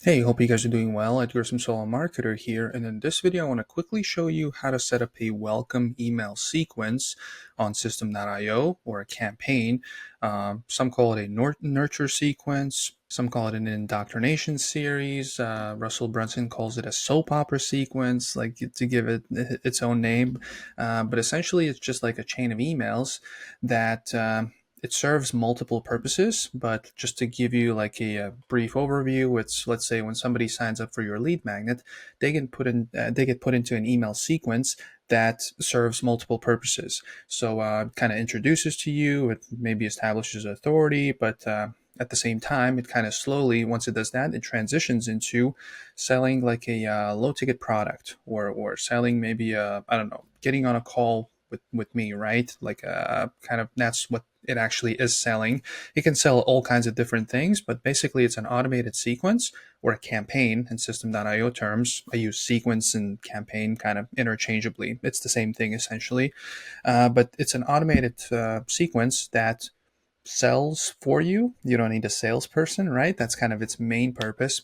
Hey, hope you guys are doing well. Edgar some Solo Marketer here, and in this video I want to quickly show you how to set up a welcome email sequence on system.io or a campaign. Some call it a nurture sequence, some call it an indoctrination series. Russell Brunson calls it a soap opera sequence, like to give it its own name. But essentially it's just like a chain of emails that it serves multiple purposes, but just to give you like a brief overview, it's, let's say, when somebody signs up for your lead magnet, they get put into an email sequence that serves multiple purposes. So kind of introduces to you, it maybe establishes authority, but at the same time, it kind of slowly, once it does that, it transitions into selling like a low ticket product, or selling maybe I don't know, getting on a call with me, right? Like kind of that's what it actually is selling. It can sell all kinds of different things, but basically it's an automated sequence or a campaign in system.io terms. I use sequence and campaign kind of interchangeably. It's the same thing essentially, but it's an automated sequence that sells for you. You don't need a salesperson, right? That's kind of its main purpose.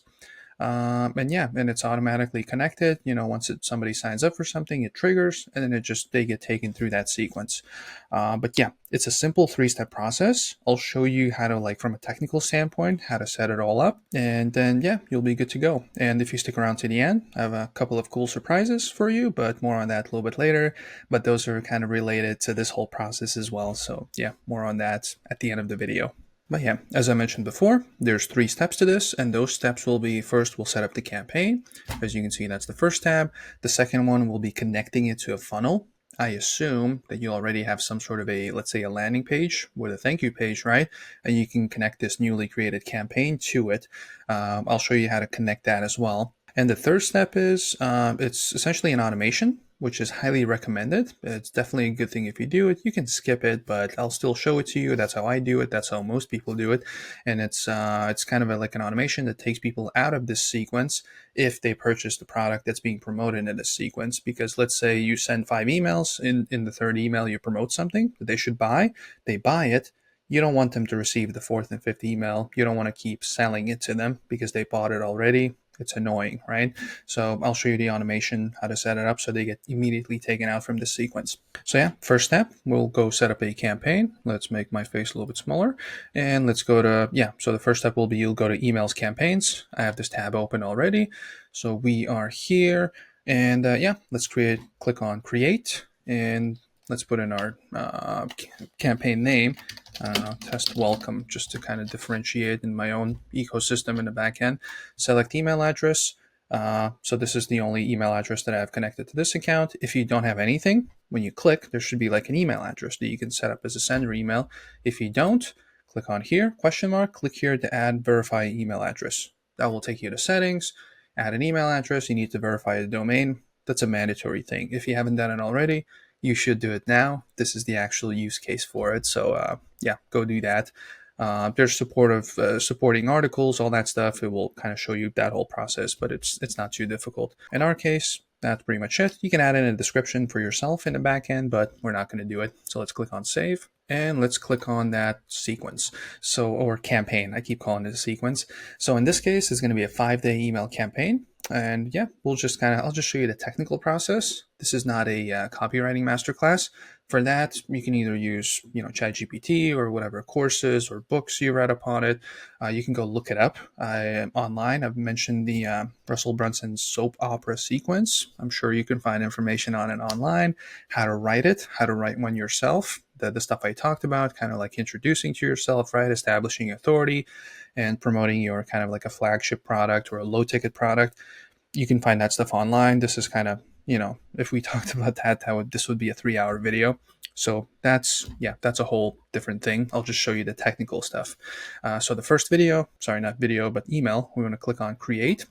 And yeah, and it's automatically connected. Once somebody signs up for something, it triggers, and then they get taken through that sequence. But yeah, it's a simple three-step process. I'll show you how to, like, from a technical standpoint, how to set it all up, and then yeah, you'll be good to go. And if you stick around to the end, I have a couple of cool surprises for you, but more on that a little bit later. But those are kind of related to this whole process as well. So yeah, more on that at the end of the video. But yeah, as I mentioned before, there's 3 steps to this, and those steps will be: first, we'll set up the campaign. As you can see, that's the first tab. The second one will be connecting it to a funnel. I assume that you already have some sort of a, let's say, a landing page with a thank you page, right? And you can connect this newly created campaign to it. I'll show you how to connect that as well. And the third step is it's essentially an automation, which is highly recommended. It's definitely a good thing if you do it. You can skip it, but I'll still show it to you. That's how I do it. That's how most people do it. And it's kind of like an automation that takes people out of this sequence if they purchase the product that's being promoted in this sequence. Because let's say you send 5 emails, in the third email you promote something that they should buy. They buy it. You don't want them to receive the 4th and 5th email. You don't want to keep selling it to them because they bought it already. It's annoying, right? So I'll show you the automation, how to set it up so they get immediately taken out from the sequence. So yeah, first step, we'll go set up a campaign. Let's make my face a little bit smaller. And let's go to, so the first step will be, you'll go to emails campaigns. I have this tab open already. So we are here, and let's click on create, and let's put in our campaign name, test welcome, just to kind of differentiate in my own ecosystem in the back end. Select email address. So this is the only email address that I have connected to this account. If you don't have anything, when you click, there should be like an email address that you can set up as a sender email. If you don't, click on here, question mark, click here to add verify email address. That will take you to settings, add an email address. You need to verify the domain. That's a mandatory thing. If you haven't done it already, you should do it now. This is the actual use case for it. So go do that. There's supporting articles, all that stuff. It will kind of show you that whole process, but it's not too difficult. In our case, that's pretty much it. You can add in a description for yourself in the back end, but we're not going to do it. So let's click on save, and let's click on that sequence. Or campaign. I keep calling it a sequence. So in this case, it's going to be a 5-day email campaign. And yeah, I'll just show you the technical process. This is not a copywriting masterclass. For that, you can either use, ChatGPT or whatever courses or books you read upon it. You can go look it up online. I've mentioned the Russell Brunson soap opera sequence. I'm sure you can find information on it online, how to write one yourself. The stuff I talked about, kind of like introducing to yourself, right? Establishing authority and promoting your kind of like a flagship product or a low ticket product. You can find that stuff online. This is kind of, if we talked about that, this would be a 3-hour video. So that's a whole different thing. I'll just show you the technical stuff. So the first video, sorry, not video, but email, we want to click on create.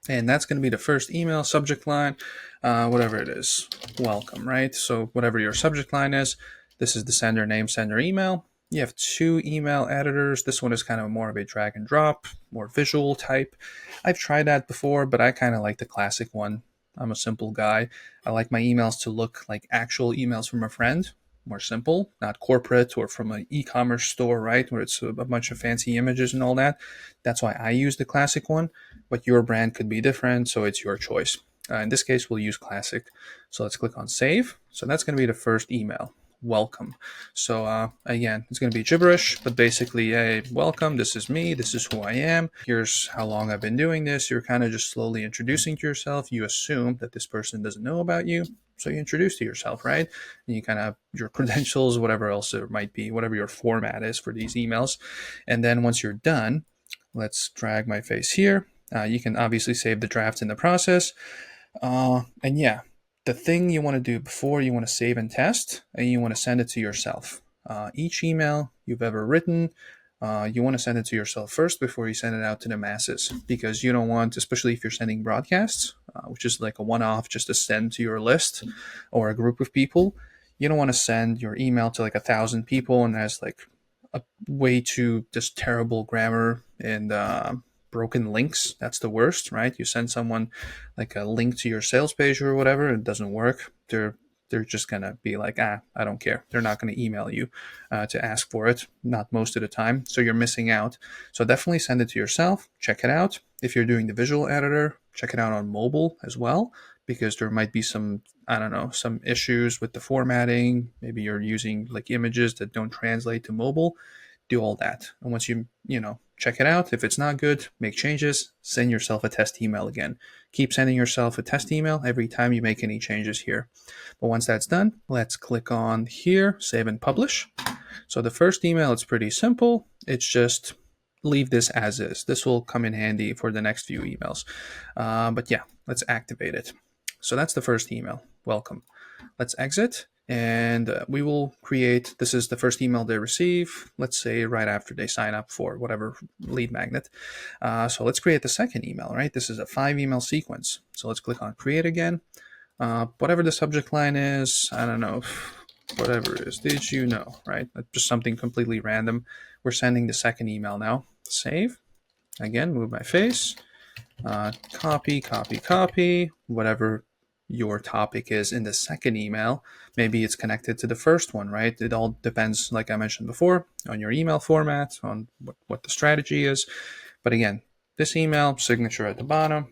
And that's going to be the first email subject line, whatever it is, welcome, right? So whatever your subject line is, this is the sender name, sender email. You have 2 email editors. This one is kind of more of a drag and drop, more visual type. I've tried that before, but I kind of like the classic one. I'm a simple guy. I like my emails to look like actual emails from a friend. more simple, not corporate or from an e-commerce store, right, where it's a bunch of fancy images and all that. That's why I use the classic one, but your brand could be different, so it's your choice. In this case, we'll use classic. So let's click on save. So that's going to be the first email. Welcome. So again, it's going to be gibberish, but basically, hey, welcome. This is me. This is who I am. Here's how long I've been doing this. You're kind of just slowly introducing to yourself. You assume that this person doesn't know about you, so you introduce to yourself, right? And you kind of your credentials, whatever else there might be, whatever your format is for these emails. And then once you're done, let's drag my face here. You can obviously save the drafts in the process. And yeah, the thing you want to do before you want to save and test, and you want to send it to yourself. Each email you've ever written, you want to send it to yourself first before you send it out to the masses, because you don't want, especially if you're sending broadcasts, which is like a one-off just to send to your list or a group of people. You don't want to send your email to like 1,000 people and has like a way too just terrible grammar and broken links. That's the worst, right? You send someone like a link to your sales page or whatever, it doesn't work. They're just gonna be like, I don't care. They're not gonna email you to ask for it, not most of the time. So you're missing out. So definitely send it to yourself. Check it out. If you're doing the visual editor, check it out on mobile as well, because there might be some, I don't know, some issues with the formatting. Maybe you're using like images that don't translate to mobile. Do all that. And once you check it out, if it's not good, make changes, send yourself a test email again. Keep sending yourself a test email every time you make any changes here. But once that's done, let's click on here, save and publish. So the first email, it's pretty simple. It's just leave this as is. This will come in handy for the next few emails. But yeah, let's activate it. So that's the first email. Welcome. Let's exit. And we will create, this is the first email they receive, let's say right after they sign up for whatever lead magnet. So let's create the second email, right? This is a 5 email sequence. So let's click on create again. Whatever the subject line is, I don't know, whatever it is, did you know, right? Just something completely random. We're sending the second email now. Save. Again, move my face. Copy, copy, copy, whatever your topic is in the second email. Maybe it's connected to the first one, right? It all depends, like I mentioned before, on your email format, on what the strategy is. But again, this email, signature at the bottom,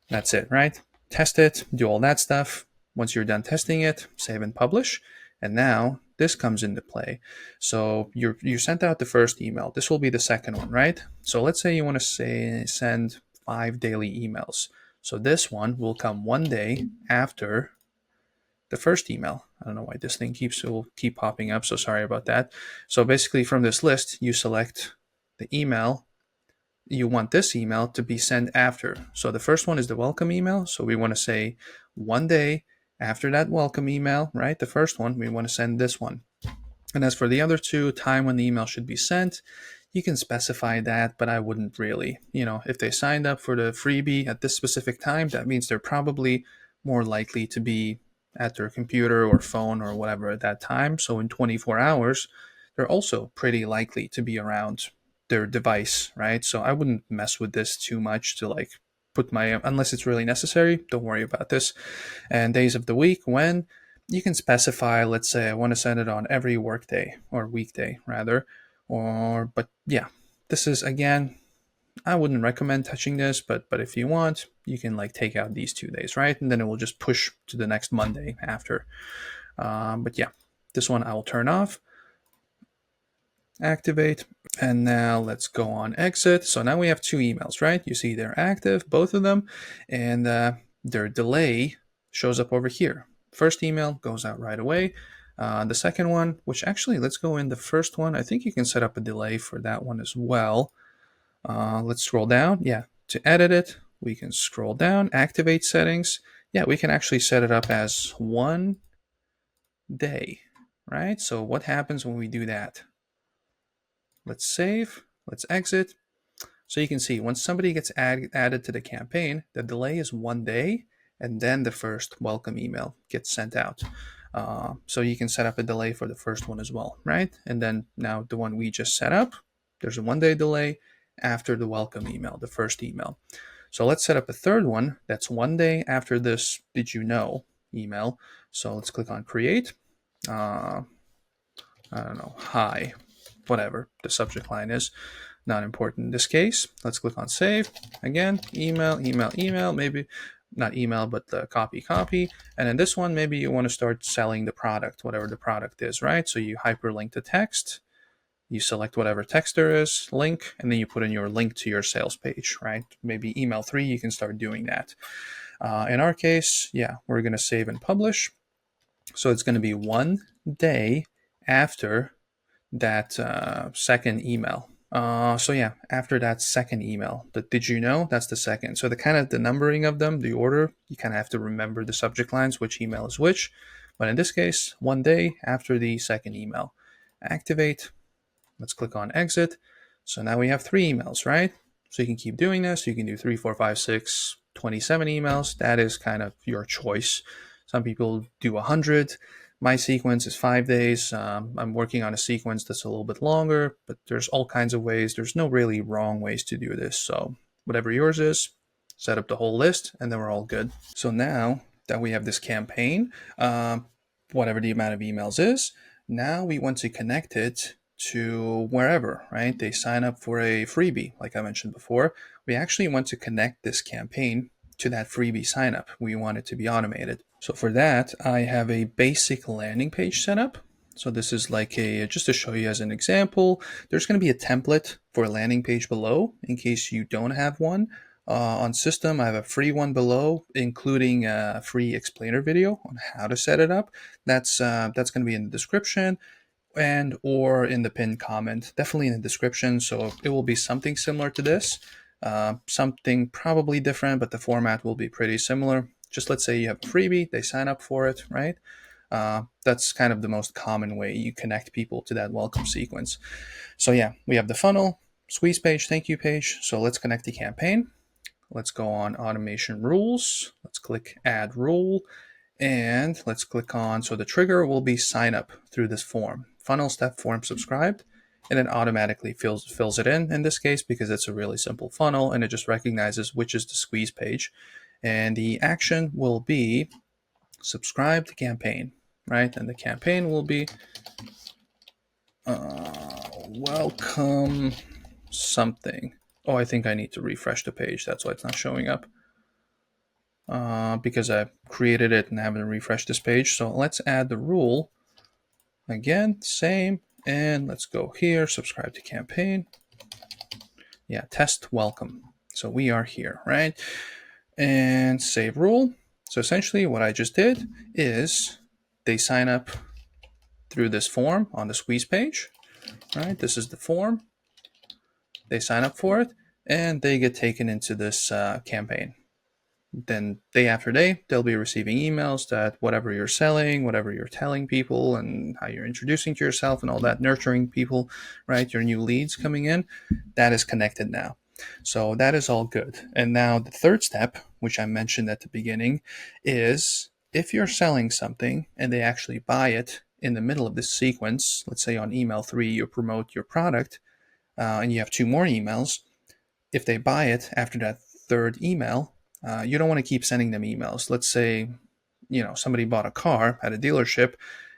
that's it, right? Test it, do all that stuff. Once you're done testing it, save and publish. And now this comes into play. So you sent out the first email. This will be the second one, right? So let's say you want to send 5 daily emails. So this one will come one day after the first email. I don't know why this thing will keep popping up, so sorry about that. So basically from this list, you select the email. You want this email to be sent after. So the first one is the welcome email. So we want to say one day after that welcome email, right? The first one, we want to send this one. And as for the other two, time when the email should be sent, you can specify that, but I wouldn't really. If they signed up for the freebie at this specific time, that means they're probably more likely to be at their computer or phone or whatever at that time. So in 24 hours, they're also pretty likely to be around their device, right? So I wouldn't mess with this too much to like put unless it's really necessary, don't worry about this. And days of the week, when you can specify, let's say I want to send it on every workday or weekday rather, but yeah, this is, again, I wouldn't recommend touching this, but if you want, you can like take out these 2 days, right? And then it will just push to the next Monday after. But yeah, this one I will turn off, activate, and now let's go on exit. So now we have 2 emails, right? You see they're active, both of them, and their delay shows up over here. First email goes out right away. The second one, which actually, let's go in the first one. I think you can set up a delay for that one as well. Let's scroll down. Yeah, to edit it, we can scroll down, activate settings. Yeah, we can actually set it up as 1 day, right? So what happens when we do that? Let's save, let's exit. So you can see once somebody gets added to the campaign, the delay is 1 day, and then the first welcome email gets sent out. So you can set up a delay for the first one as well, right? And then now the one we just set up, there's a 1 day delay after the welcome email, the first email. So let's set up a third one that's 1 day after this did you know email. So let's click on create. I don't know, hi, whatever the subject line is. Not important in this case. Let's click on save. Again, email, email, email, maybe not email, but the copy, copy. And in this one, maybe you want to start selling the product, whatever the product is, right? So you hyperlink the text, you select whatever text there is, link, and then you put in your link to your sales page, right? Maybe email 3, you can start doing that. In our case, yeah, we're going to save and publish. So it's going to be 1 day after that second email. So yeah, after that second email, the did you know, that's the second. So the kind of the numbering of them, the order, you kind of have to remember the subject lines, which email is which. But in this case, 1 day after the second email. Activate. Let's click on exit. So now we have 3 emails, right? So you can keep doing this. You can do 3, 4, 5, 6, 27 emails. That is kind of your choice. Some people do 100. My sequence is 5 days. I'm working on a sequence that's a little bit longer, but there's all kinds of ways. There's no really wrong ways to do this. So whatever yours is, set up the whole list, and then we're all good. So now that we have this campaign, whatever the amount of emails is, now we want to connect it to wherever, right? They sign up for a freebie, like I mentioned before. We actually want to connect this campaign to that freebie sign up. We want it to be automated. So for that, I have a basic landing page set up. So this is like just to show you as an example, there's going to be a template for a landing page below in case you don't have one. On system, I have a free one below, including a free explainer video on how to set it up. That's going to be in the description and or in the pinned comment, definitely in the description. So it will be something similar to this, something probably different, but the format will be pretty similar. Just let's say you have a freebie, they sign up for it, right? That's kind of the most common way you connect people to that welcome sequence. So yeah, we have the funnel, squeeze page, thank you page. So let's connect the campaign. Let's go on automation rules. Let's click add rule. And let's click on, so the trigger will be sign up through this form, funnel step form subscribed, and it automatically fills it in this case because it's a really simple funnel and it just recognizes which is the squeeze page. And the action will be subscribe to campaign, right? And the campaign will be welcome something. Oh, I think I need to refresh the page. That's why it's not showing up. Because I created it and haven't refreshed this page. So let's add the rule. Again, same. And let's go here, subscribe to campaign. Yeah, test welcome. So we are here, right? And save rule. So essentially what I just did is they sign up through this form on the squeeze page, right? This is the form. They sign up for it and they get taken into this campaign. Then day after day, they'll be receiving emails that whatever you're selling, whatever you're telling people and how you're introducing to yourself and all that, nurturing people, right? Your new leads coming in, that is connected now. So that is all good. And now the third step, which I mentioned at the beginning, is if you're selling something and they actually buy it in the middle of this sequence, let's say on email 3, you promote your product and you have 2 more emails. If they buy it after that third email, you don't want to keep sending them emails. Let's say, somebody bought a car at a dealership,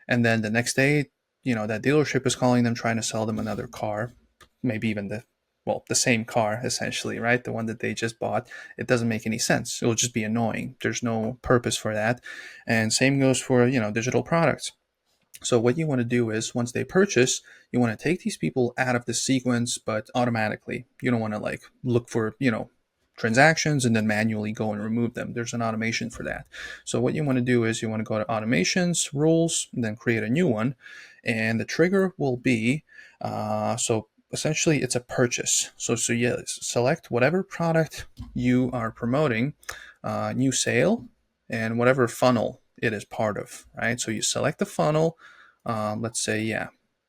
and then the next day, that dealership is calling them trying to sell them another car, maybe even the same car essentially, right? The one that they just bought. It doesn't make any sense. It will just be annoying. There's no purpose for that. And same goes for, digital products. So what you want to do is once they purchase, you want to take these people out of the sequence, but automatically. You don't want to look for, transactions and then manually go and remove them. There's an automation for that. So what you want to do is you want to go to automations, rules, and then create a new one. And the trigger will be, so essentially it's a purchase. So yeah, select whatever product you are promoting, new sale, and whatever funnel it is part of, right? So you select the funnel, let's say,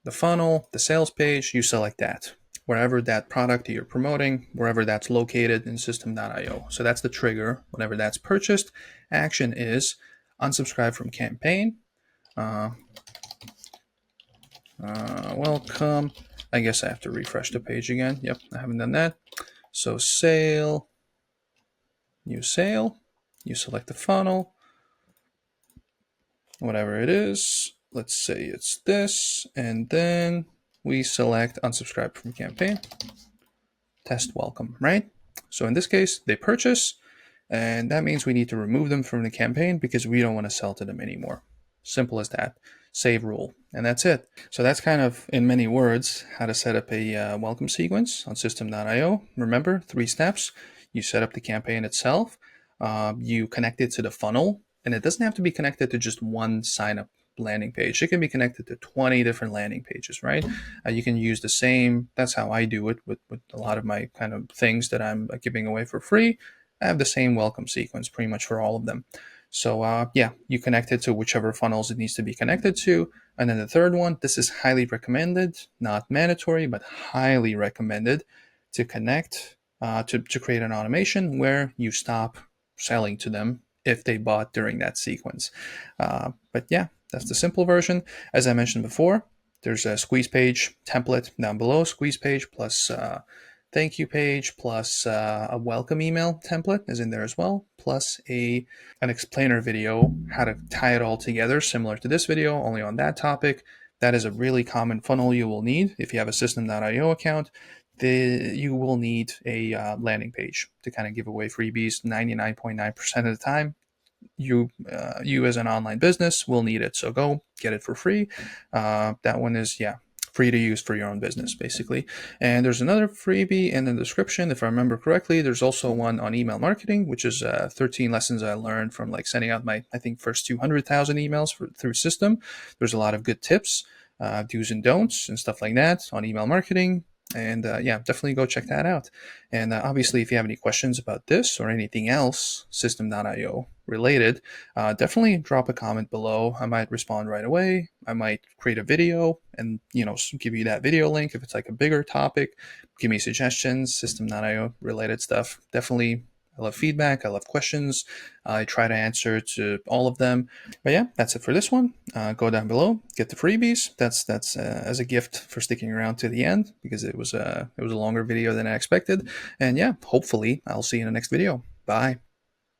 the funnel, the sales page, you select that. Wherever that product you're promoting, wherever that's located in system.io. So that's the trigger. Whenever that's purchased, action is unsubscribe from campaign. Welcome. I guess I have to refresh the page again. Yep, I haven't done that. So sale, new sale, you select the funnel, whatever it is, let's say it's this, and then we select unsubscribe from campaign, test welcome, right? So in this case, they purchase, and that means we need to remove them from the campaign because we don't want to sell to them anymore. Simple as that. Save rule, and that's it. So that's kind of, in many words, how to set up a welcome sequence on system.io. Remember, 3 steps. You set up the campaign itself, you connect it to the funnel, and it doesn't have to be connected to just one sign up landing page. It can be connected to 20 different landing pages, right? You can use the same, that's how I do it with a lot of my kind of things that I'm giving away for free. I have the same welcome sequence pretty much for all of them. So yeah, you connect it to whichever funnels it needs to be connected to. And then the third one, this is highly recommended, not mandatory, but highly recommended to connect, to create an automation where you stop selling to them if they bought during that sequence. But yeah, that's the simple version. As I mentioned before, there's a squeeze page template down below, squeeze page plus thank you page plus a welcome email template is in there as well, plus an explainer video, how to tie it all together, similar to this video, only on that topic. That is a really common funnel you will need if you have a system.io account. You will need a landing page to kind of give away freebies 99.9% of the time. You as an online business will need it, so go get it for free. That one is free to use for your own business basically. And there's another freebie in the description if I remember correctly. There's also one on email marketing, which is 13 lessons I learned from like sending out my, I think, first 200,000 emails through system. There's a lot of good tips, do's and don'ts and stuff like that on email marketing. And yeah, definitely go check that out. And obviously, if you have any questions about this or anything else system.io related, definitely drop a comment below. I might respond right away. I might create a video and give you that video link if it's like a bigger topic. Give me suggestions, system.io related stuff. Definitely, I love feedback. I love questions. I try to answer to all of them. But yeah, that's it for this one. Go down below, get the freebies. That's as a gift for sticking around to the end because it was a longer video than I expected. And yeah, hopefully I'll see you in the next video. Bye.